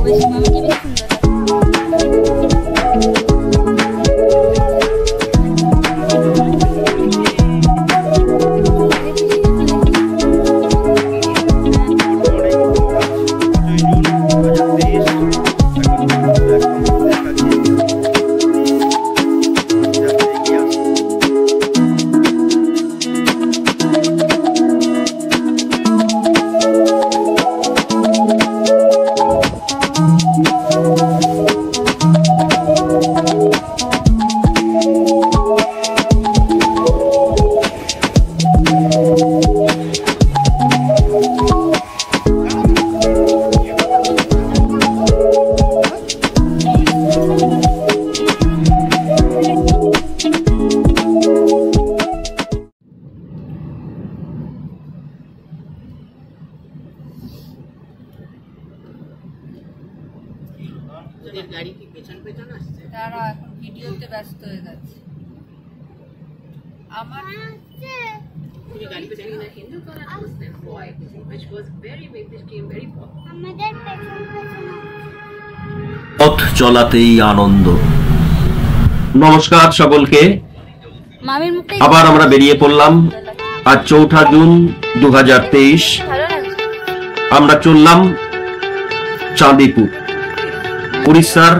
বেশি মামাকে বেশি গাড়ি কি পেছন পেছন আসছে? তারা এখন ভিডিওতে ব্যস্ত হয়ে গেছে। আমার তুমি গাড়ি পেছন না হিন্দু করা আসছে বয় which was very big, this came very popular. আমাদের পেছন পেছন পথ চলাতেই আনন্দ। নমস্কার সকলকে, মামির মুখে আবার আমরা বেরিয়ে পড়লাম। আজ 4 জুন 2023। ভালো লাগছে। আমরা চললাম চাঁদিপুর, উড়িষ্যার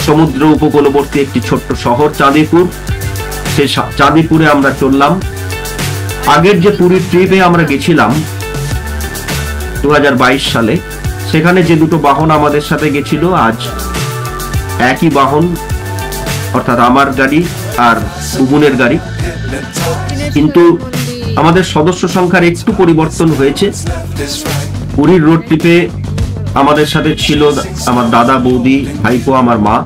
সমুদ্র উপকূলবর্তী একটি ছোট্ট শহর চাঁদিপুর। সেই চাঁদিপুরে আমরা চললাম। আগের যে পুরীর ট্রিপে আমরা গেছিলাম 2022 সালে, সেখানে যে দুটো বাহন আমাদের সাথে গেছিল, আজ একই বাহন, অর্থাৎ আমার গাড়ি আর বুবুনের গাড়ি, কিন্তু আমাদের সদস্য সংখ্যার একটু পরিবর্তন হয়েছে। পুরীর রোড ট্রিপে আমাদের সাথে ছিল আমার দাদা, বৌদি, ভাইপো, আমার মা,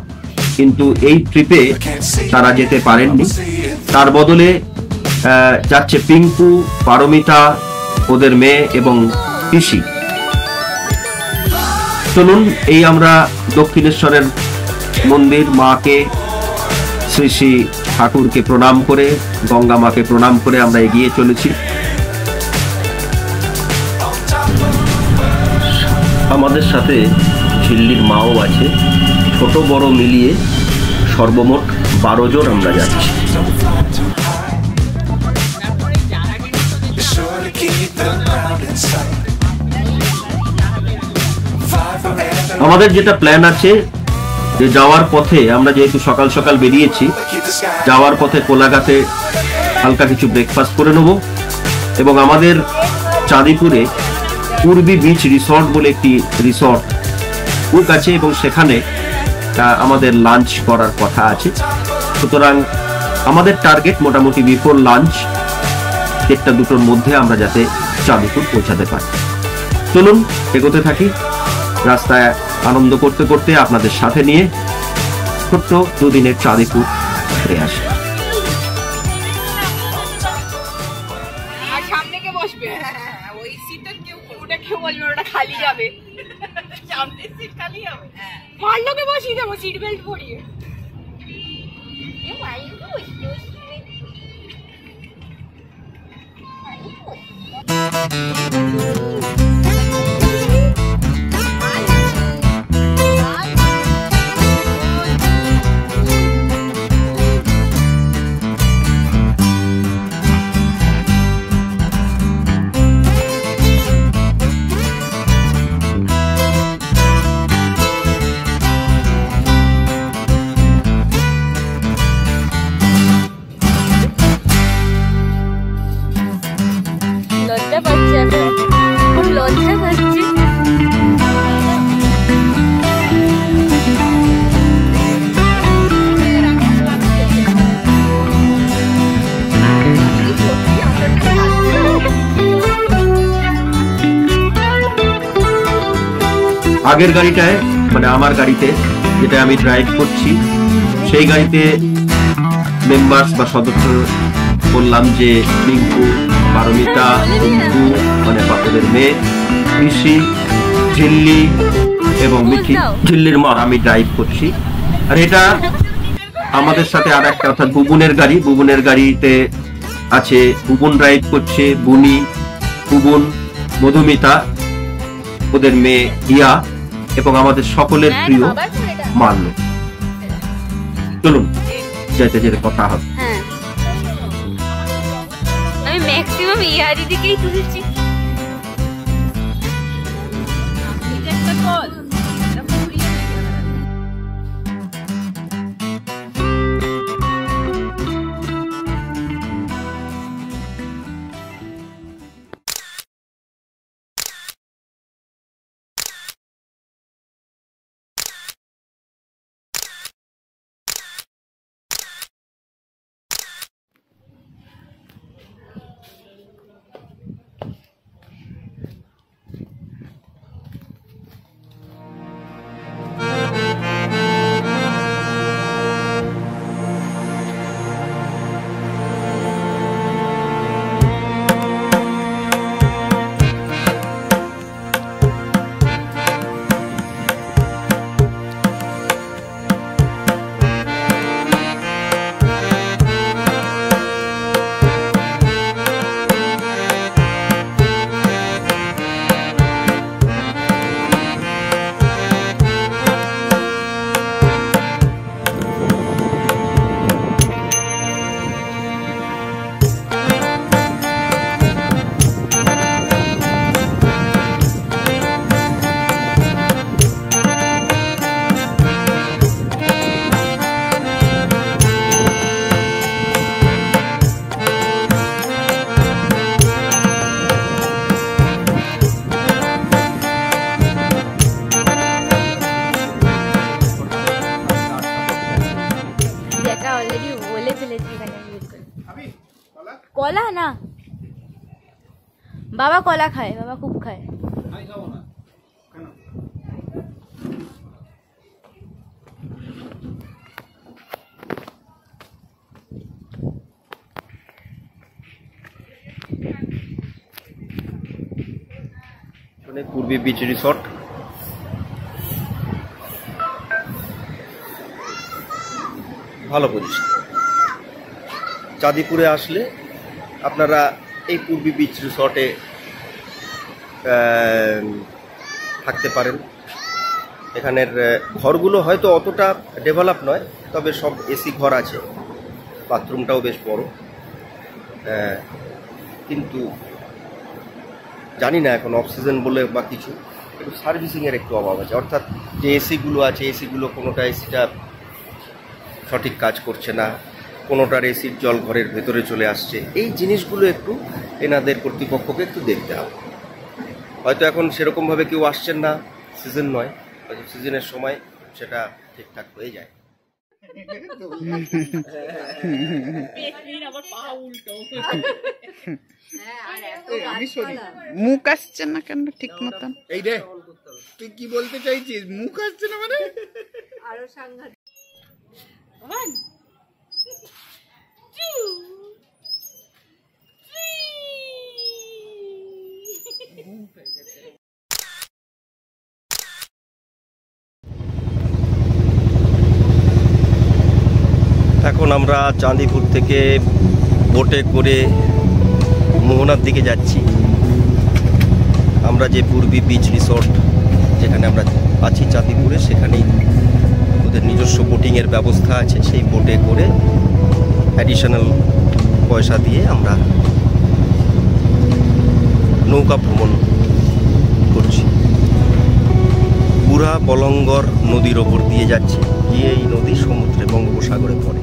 কিন্তু এই ট্রিপে তারা যেতে পারেননি। তার বদলে যাচ্ছে পিঙ্কু, পারমিতা, ওদের মেয়ে এবং পিসি। চলুন এই আমরা দক্ষিণেশ্বরের মন্দির, মাকে, শ্রী শ্রী ঠাকুরকে প্রণাম করে, গঙ্গা মাকে প্রণাম করে আমরা এগিয়ে চলেছি। আমাদের সাথে ঝিল্লির মাও আছে। ছোট বড় মিলিয়ে সর্বমোট 12 জন আমরা যাচ্ছি। আমাদের যেটা প্ল্যান আছে যে যাওয়ার পথে আমরা যেহেতু সকাল সকাল বেরিয়েছি, যাওয়ার পথে কোলাঘাটে হালকা কিছু ব্রেকফাস্ট করে নেব এবং আমাদের চাঁদিপুরে পূর্বী বিচ রিসর্ট বলে একটি রিসর্ট বুক আছে এবং সেখানে আমাদের লাঞ্চ করার কথা আছে। সুতরাং আমাদের টার্গেট মোটামুটি বিফোর লাঞ্চ 1টা-2টোর মধ্যে আমরা যাতে চাঁদিপুর পৌঁছাতে পারি। চলুন এগোতে থাকি, রাস্তায় আনন্দ করতে করতে আপনাদের সাথে নিয়ে ছোট্ট 2 দিনের চাঁদিপুর ঘুরে আসি। আর সামনে কে বসবে? ওই সিটটা কেউ ওটা কেউ বলবে ওটা খালি যাবে। সামনে সিট খালি যাবে। মারলোকে বসিয়ে দেবো সিট বেল্ট পরিয়ে। লজ্জা পাচ্ছে, এখন খুব লজ্জা পাচ্ছে। আগের গাড়িটায় মানে আমার গাড়িতে যেটা আমি ড্রাইভ করছি, সেই গাড়িতে মেম্বার্স বা সদস্য বললাম যে পিঙ্কু, পারমিতা, পিঙ্কু মানে বাপেদের মেয়ে, পিসি, ঝিল্লি এবং মিঠি, ঝিল্লির মা, আমি ড্রাইভ করছি। আর এটা আমাদের সাথে আর একটা অর্থাৎ বুবুনের গাড়ি, বুবুনের গাড়িতে আছে বুবুন ড্রাইভ করছে, বুনি, বুবুন, মধুমিতা, ওদের মেয়ে হিয়া এবং আমাদের সকলের প্রিয় মান্য। চলুন যেতে যেতে কথা হবে। হ্যাঁ আমি ম্যাক্সিমাম ইয়ারি দিকেই তুলেছি। কলা না বাবা কলা খায়, বাবা খুব খায়। পূর্বী বিচ রিসর্ট, ভালো পজিশন। চাঁদিপুরে আসলে আপনারা এই পূর্বী বিচ রিসর্টে থাকতে পারেন। এখানের ঘরগুলো হয়তো অতটা ডেভেলপ নয়, তবে সব এসি ঘর আছে, বাথরুমটাও বেশ বড়। কিন্তু জানি না এখন অফ সিজন বলে বা কিছু, একটু সার্ভিসিংয়ের একটু অভাব আছে। অর্থাৎ যে এসিগুলো আছে, এসিগুলো কোনোটা এসিটা সঠিক কাজ করছে না, কোনোটার এসির জল ঘরের ভেতরে চলে আসছে। এই জিনিসগুলো একটু এনাদের কর্তৃপক্ষকে একটু দেখতে হবে। হয়তো এখন সেরকমভাবে কেউ আসছেন না, সিজন নয়, হয়তো সিজনের সময় সেটা ঠিকঠাক হয়ে যায়। মুখ আসছে না কেন ঠিক মতন? এই রে তুই কি বলতে চাইছিস? মুখ আসছে না মানে আরো সাংঘাতিক। এখন আমরা চাঁদিপুর থেকে বোটে করে মোহনার দিকে যাচ্ছি। আমরা যে পূর্বী বিচ রিসর্ট যেখানে আমরা আছি চাঁদিপুরে, সেখানেই ওদের নিজস্ব বোটিংয়ের ব্যবস্থা আছে। সেই বোটে করে অ্যাডিশনাল পয়সা দিয়ে আমরা নৌকা ভ্রমণ করছি। বুড়া বলঙ্গর নদীর ওপর দিয়ে যাচ্ছি, গিয়ে এই নদী সমুদ্রে বঙ্গোপসাগরে পড়ে।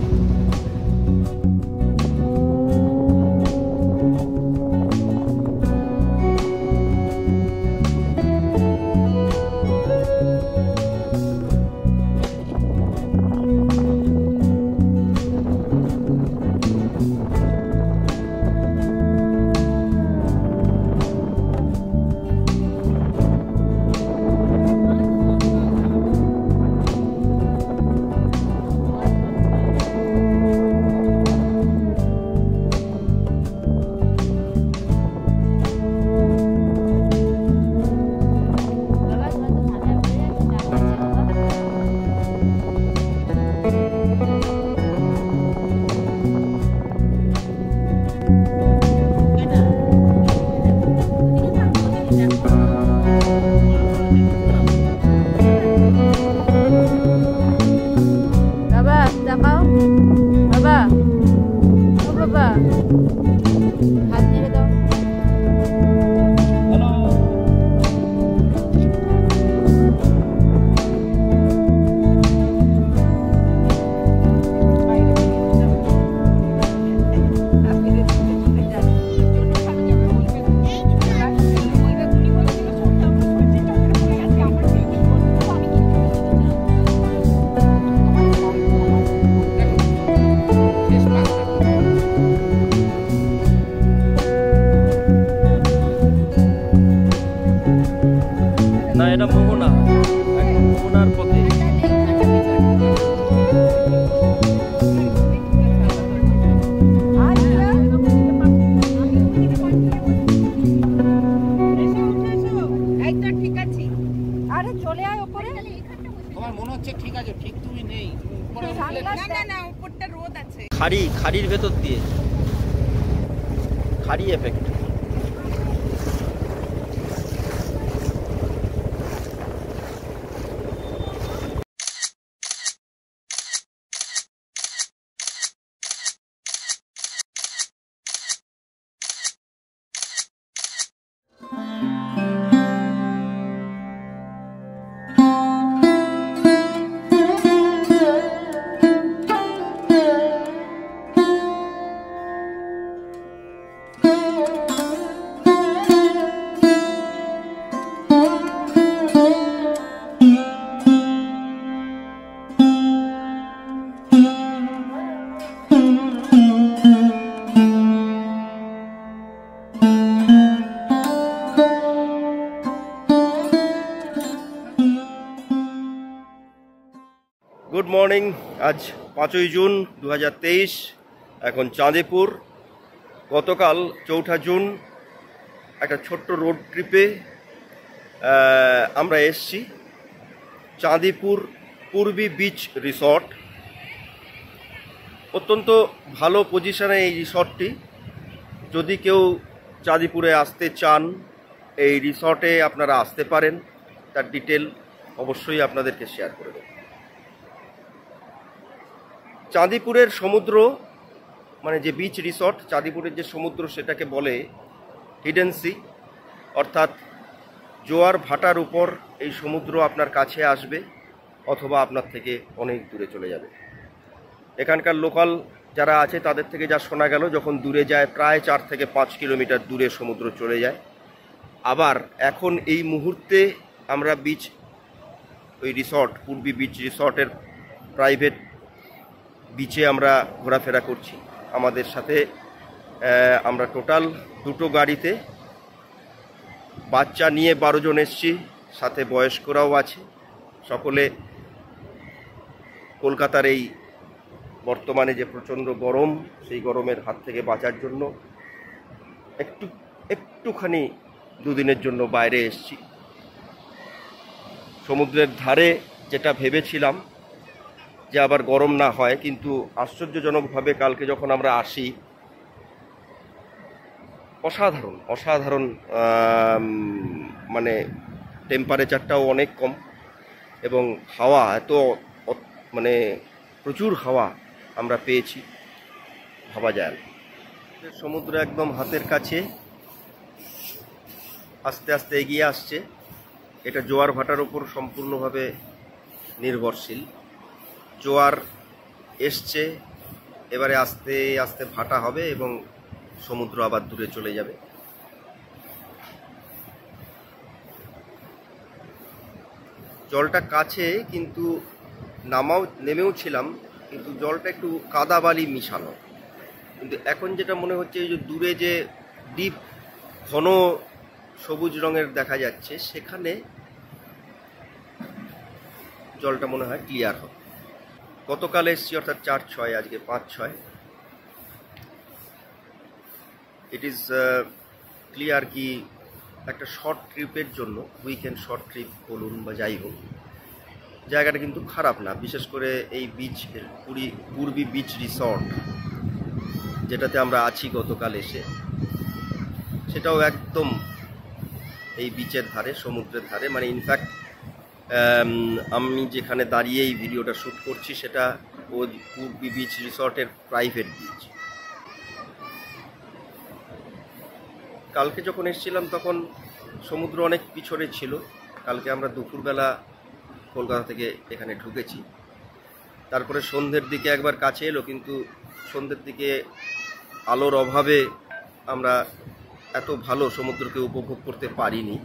চলে আয় ওপরে। তোমার মনে হচ্ছে ঠিক আছে, ঠিক তুমি নেই উপরে উঠলে। না না উপরটা রোদ আছে। খাড়ির ভেতর দিয়ে খাড়ি এফেক্ট। Good morning. আজ 5ই জুন 2023, এখন চাঁদিপুর। গতকাল 4ঠা জুন একটা ছোট্ট রোড ট্রিপে আমরা এসছি চাঁদিপুর পূর্বী বিচ রিসর্ট। অত্যন্ত ভালো পজিশনে এই রিসর্টটি। যদি কেউ চাঁদিপুরে আসতে চান, এই রিসর্টে আপনারা আসতে পারেন। তার ডিটেল অবশ্যই আপনাদেরকে শেয়ার করে দেব। চাঁদিপুরের সমুদ্র, মানে যে বিচ রিসর্ট, চাঁদিপুরের যে সমুদ্র সেটাকে বলে হিডেন সি, অর্থাৎ জোয়ার ভাটার উপর এই সমুদ্র আপনার কাছে আসবে অথবা আপনার থেকে অনেক দূরে চলে যাবে। এখানকার লোকাল যারা আছে তাদের থেকে যা শোনা গেল, যখন দূরে যায় প্রায় 4 থেকে 5 কিলোমিটার দূরে সমুদ্র চলে যায়। আবার এখন এই মুহূর্তে আমরা ওই রিসর্ট পূর্বী বিচ রিসর্টের প্রাইভেট বিচে আমরা ঘোরাফেরা করছি। আমাদের সাথে আমরা টোটাল 2টো গাড়িতে বাচ্চা নিয়ে 12 জন এসছি, সাথে বয়স্করাও আছে। সকলে কলকাতার এই বর্তমানে যে প্রচণ্ড গরম, সেই গরমের হাত থেকে বাঁচার জন্য একটুখানি 2 দিনের জন্য বাইরে এসছি। সমুদ্রের ধারে যেটা ভেবেছিলাম যে আবার গরম না হয়, কিন্তু আশ্চর্যজনকভাবে কালকে যখন আমরা আসি, অসাধারণ মানে টেম্পারেচারটাও অনেক কম এবং হাওয়া মানে প্রচুর হাওয়া আমরা পেয়েছি, ভাবা যায় না। সমুদ্র একদম হাতের কাছে আস্তে আস্তে এগিয়ে আসছে। এটা জোয়ার ভাটার ওপর সম্পূর্ণভাবে নির্ভরশীল। জোয়ার এসছে, এবারে আস্তে আস্তে ভাটা হবে এবং সমুদ্র আবার দূরে চলে যাবে। জলটা কাছে, কিন্তু নেমেও ছিলাম, কিন্তু জলটা একটু কাদা বালি মিশানো। কিন্তু এখন যেটা মনে হচ্ছে, এই যে দূরে যে ডিপ ঘন সবুজ রঙের দেখা যাচ্ছে, সেখানে জলটা মনে হয় ক্লিয়ার হবে। গতকাল এসছি, অর্থাৎ 4-6, আজকে 5-6। ইট ইজ ক্লিয়ার কি একটা শর্ট ট্রিপের জন্য, উইকেন্ড শর্ট ট্রিপ বলুন বা যাই হোক, জায়গাটা কিন্তু খারাপ না। বিশেষ করে এই পূর্বী বিচ রিসর্ট যেটাতে আমরা আছি গতকাল এসে, সেটাও একদম এই বিচের ধারে, সমুদ্রের ধারে। মানে ইনফ্যাক্ট আমি যেখানে দাঁড়িয়ে এই ভিডিওটা শ্যুট করছি সেটা ওই পূর্বী বিচ রিসর্টের প্রাইভেট বিচ। কালকে যখন এসেছিলাম তখন সমুদ্র অনেক পিছনে ছিল। কালকে আমরা দুপুরবেলা কলকাতা থেকে এখানে ঢুকেছি, তারপরে সন্ধ্যের দিকে একবার কাছে এলো, কিন্তু সন্ধ্যের দিকে আলোর অভাবে আমরা এত ভালো সমুদ্রকে উপভোগ করতে পারিনি।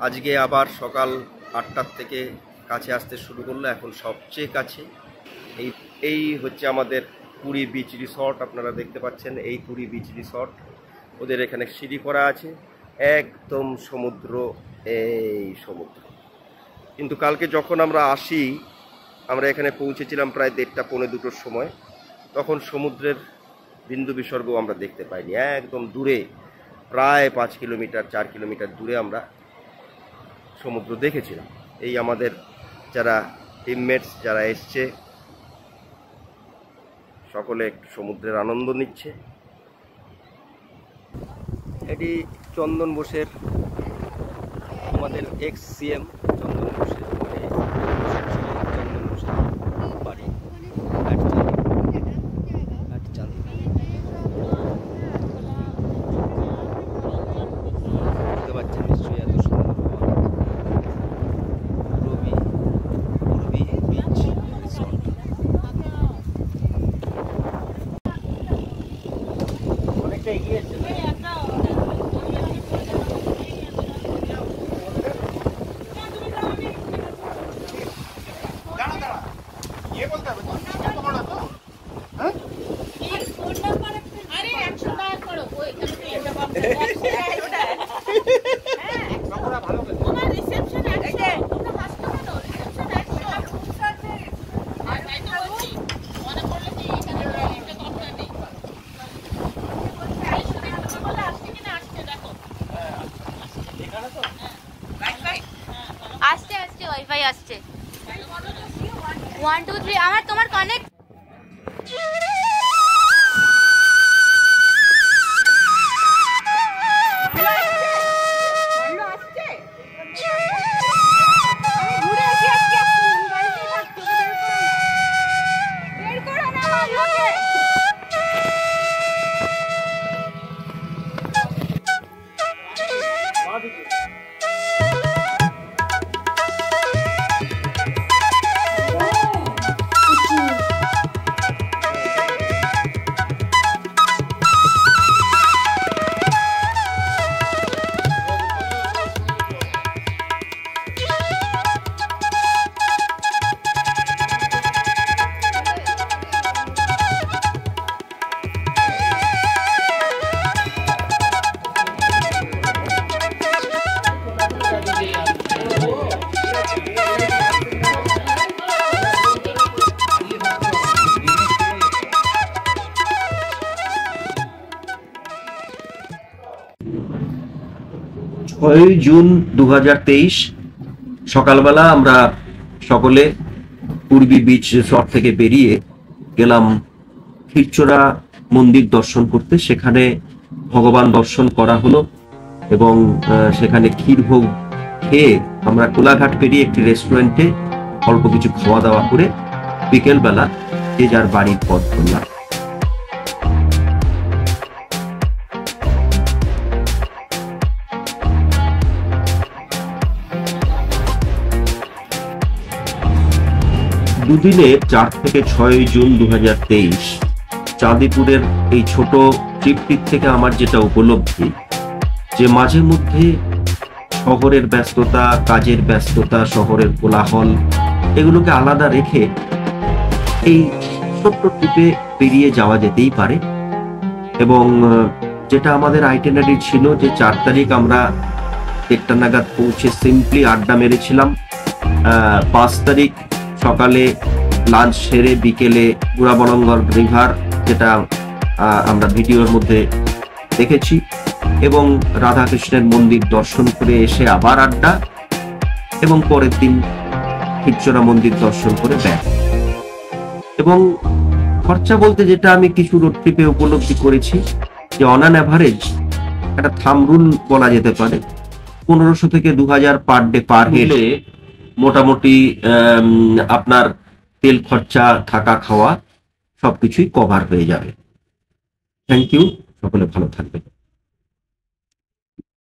আজকে আবার সকাল 8টার থেকে কাছে আসতে শুরু করলো। এখন সবচেয়ে কাছে এই হচ্ছে আমাদের পুরী বিচ রিসর্ট। আপনারা দেখতে পাচ্ছেন এই পুরী বিচ রিসর্ট। ওদের এখানে সিঁড়ি করা আছে, একদম সমুদ্র, এই সমুদ্র। কিন্তু কালকে যখন আমরা আসি, আমরা এখানে পৌঁছেছিলাম প্রায় 1:30-1:45 সময়, তখন সমুদ্রের বিন্দু বিসর্গ আমরা দেখতে পাইনি। একদম দূরে প্রায় 5 কিলোমিটার 4 কিলোমিটার দূরে আমরা সমুদ্র দেখেছিলাম। এই আমাদের যারা টিমমেটস যারা এসছে সকলে একটু সমুদ্রের আনন্দ নিচ্ছে। এটি চন্দন বোসের, আমাদের এক্স সিএম চন্দন বোসের চন্দন বোসের বাড়ি হাটচাঁদি। বুঝতে পারছেন নিশ্চয়ই এত সুন্দর পূর্বী বিচ রিসর্ট। অনেকটা এগিয়ে এসেছে। আসছে আসছে ওয়াইফাই আসছে 1 2 3 আমার তোমার কানেক্ট জুন 2023 সকালবেলা আমরা সকলে পূর্বী বিচ রিসর্ট থেকে বেরিয়ে গেলাম ক্ষীরচোরা মন্দির দর্শন করতে। সেখানে ভগবান দর্শন করা হলো এবং সেখানে ক্ষীরভোগ খেয়ে আমরা কোলাঘাট পেরিয়ে একটি রেস্টুরেন্টে অল্প কিছু খাওয়া দাওয়া করে বিকেলবেলা যে যার বাড়ির পথ ধরলাম। দুদিনে 4 থেকে 6 জুন 2023 চাঁদিপুরের এই ছোট ট্রিপটির থেকে আমার যেটা উপলব্ধি, যে মাঝে মধ্যে শহরের ব্যস্ততা, কাজের ব্যস্ততা, শহরের কোলাহল এগুলোকে আলাদা রেখে এই ছোট্ট ট্রিপে পেরিয়ে যাওয়া যেতেই পারে। এবং যেটা আমাদের আইটেনারি ছিল যে 4 তারিখ আমরা 1টা নাগাদ পৌঁছে সিম্পলি আড্ডা মেরেছিলাম। 5 তারিখ সকালে লাঞ্চ সেরে বিকেলে বুড়াবলঙ্গর রিভার, যেটা আমরা ভিডিওর মধ্যে দেখেছি, এবং রাধাকৃষ্ণের মন্দির দর্শন করে এসে আবার আড্ডা, এবং পরের দিন ক্ষীরচোরা মন্দির দর্শন করে ব্যাক। এবং খরচা বলতে যেটা আমি কিছু রোড ট্রিপে উপলব্ধি করেছি, যে অন অ্যান অ্যাভারেজ একটা থাম রুল বলা যেতে পারে 1500 থেকে 2000 পার ডে পার হেডে মোটামুটি আপনার তেল খরচা, থাকা খাওয়া সবকিছুই কভার হয়ে যাবে। থ্যাংক ইউ, সকলে ভালো থাকবেন।